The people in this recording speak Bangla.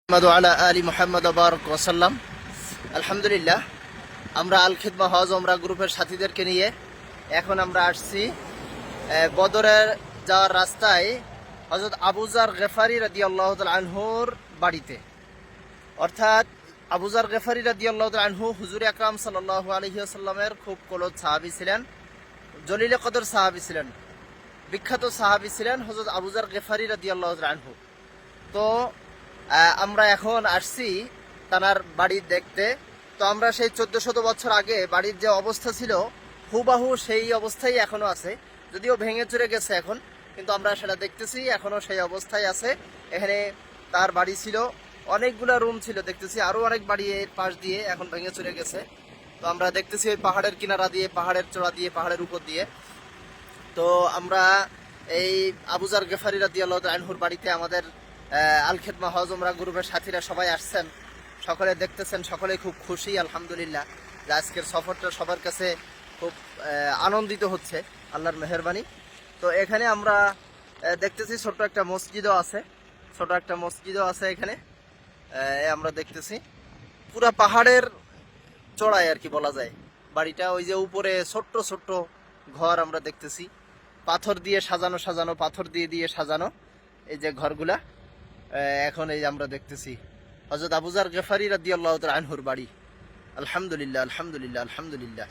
আলী মুহাম্মদ বারাক ওয়াসাল্লাম। আলহামদুলিল্লাহ, আমরা আল খিদমা হজ ওমরা গ্রুপের সাথীদেরকে নিয়ে এখন আমরা আসছি বদরের যাওয়ার রাস্তায় হযরত আবু যার গেফারি রাদিয়াল্লাহু তাআলা আনহুর বাড়িতে। অর্থাৎ আবু যার গেফারি রাদিয়াল্লাহু তাআলা আনহু হুজুর আকরাম সাল্লাল্লাহু আলাইহি ওয়াসাল্লামের খুব ক্লোজ সাহাবী ছিলেন, জলিলে কদর সাহাবী ছিলেন, বিখ্যাত সাহাবী ছিলেন হযরত আবু যার গেফারি রাদিয়াল্লাহু তাআলা আনহু। তো আমরা এখন আসছি তানার বাড়ি দেখতে। তো আমরা সেই 1400 বছর আগে বাড়ির যে অবস্থা ছিল হুবাহু সেই অবস্থায় এখনো আছে, যদিও ভেঙে চুরে গেছে এখন, কিন্তু আমরা সেটা দেখতেছি এখনো সেই অবস্থায় আছে। এখানে তার বাড়ি ছিল, অনেকগুলা রুম ছিল, দেখতেছি আরো অনেক বাড়ি এর পাশ দিয়ে এখন ভেঙে চুরে গেছে। তো আমরা দেখতেছি ওই পাহাড়ের কিনারা দিয়ে, পাহাড়ের চূড়া দিয়ে, পাহাড়ের উপর দিয়ে। তো আমরা এই আবু যার গেফারি রাদিয়াল্লাহু তাআলা আনহুর বাড়িতে আমাদের আল খিদমা হজ ওমরা গ্রুপের সাথীরা সবাই আসছেন, সকলে দেখতেছেন, সকলে খুব খুশি আলহামদুলিল্লাহ যে আজকের সফরটা সবার কাছে খুব আনন্দিত হচ্ছে, আল্লাহর মেহেরবানি। তো এখানে আমরা দেখতেছি ছোট্ট একটা মসজিদও আছে, এখানে আমরা দেখতেছি পুরা পাহাড়ের চড়াই আর কি বলা যায় বাড়িটা। ওই যে উপরে ছোট্ট ছোট্ট ঘর আমরা দেখতেছি, পাথর দিয়ে সাজানো সাজানো, পাথর দিয়ে দিয়ে সাজানো এই যে ঘরগুলা। এখন এই আমরা দেখতেছি হযরত আবু যার গেফারি রাদিয়াল্লাহু তাআলা আনহুর বাড়ি। আলহামদুলিল্লাহ, আলহামদুলিল্লাহ, আলহামদুলিল্লাহ।